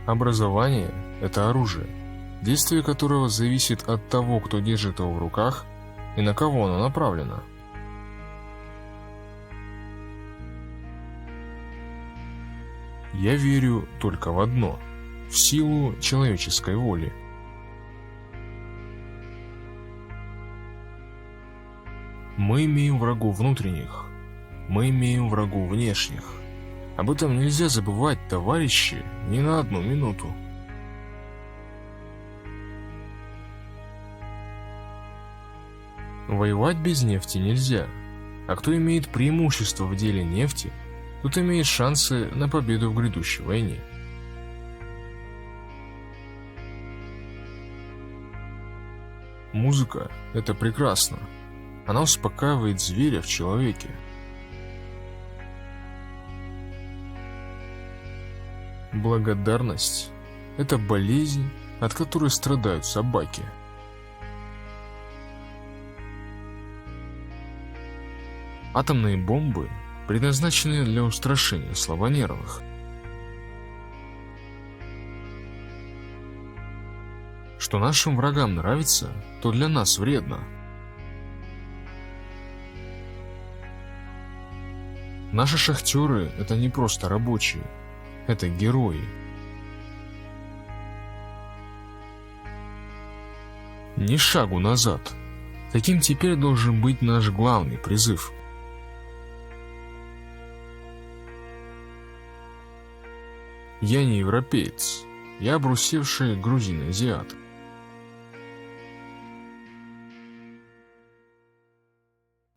Образование – это оружие, действие которого зависит от того, кто держит его в руках и на кого оно направлено. Я верю только в одно – в силу человеческой воли. Мы имеем врагов внутренних, мы имеем врагов внешних. Об этом нельзя забывать, товарищи, ни на одну минуту. Воевать без нефти нельзя, а кто имеет преимущество в деле нефти, тот имеет шансы на победу в грядущей войне. Музыка – это прекрасно. Она успокаивает зверя в человеке. Благодарность – это болезнь, от которой страдают собаки. Атомные бомбы предназначены для устрашения слабонервных. Что нашим врагам нравится, то для нас вредно. Наши шахтеры – это не просто рабочие, это герои. Ни шагу назад. Таким теперь должен быть наш главный призыв. Я не европеец, я обрусевший грузин-азиат.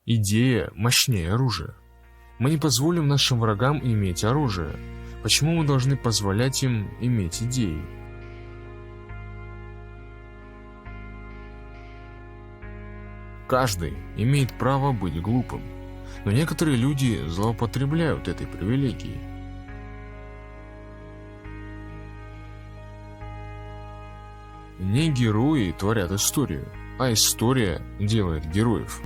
Идея мощнее оружия. Мы не позволим нашим врагам иметь оружие. Почему мы должны позволять им иметь идеи? Каждый имеет право быть глупым, но некоторые люди злоупотребляют этой привилегией. Не герои творят историю, а история делает героев.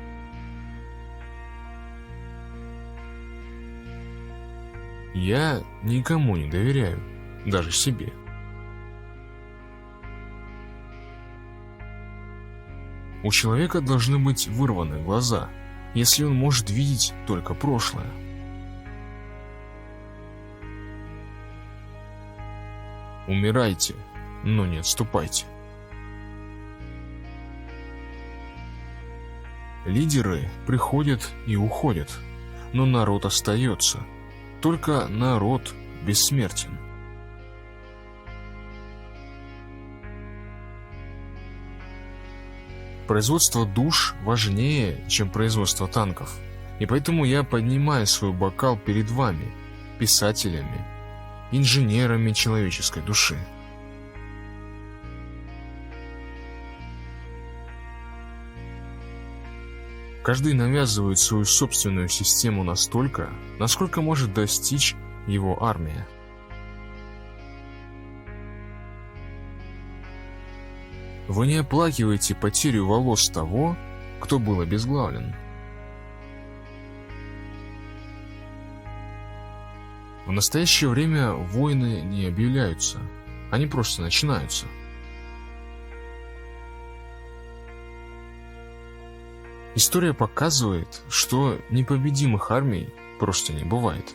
Я никому не доверяю, даже себе. У человека должны быть вырваны глаза, если он может видеть только прошлое. Умирайте, но не отступайте. Лидеры приходят и уходят, но народ остается. Только народ бессмертен. Производство душ важнее, чем производство танков. И поэтому я поднимаю свой бокал перед вами, писателями, инженерами человеческой души. Каждый навязывает свою собственную систему настолько, насколько может достичь его армия. Вы не оплакиваете потерю волос того, кто был обезглавлен. В настоящее время войны не объявляются, они просто начинаются. История показывает, что непобедимых армий просто не бывает.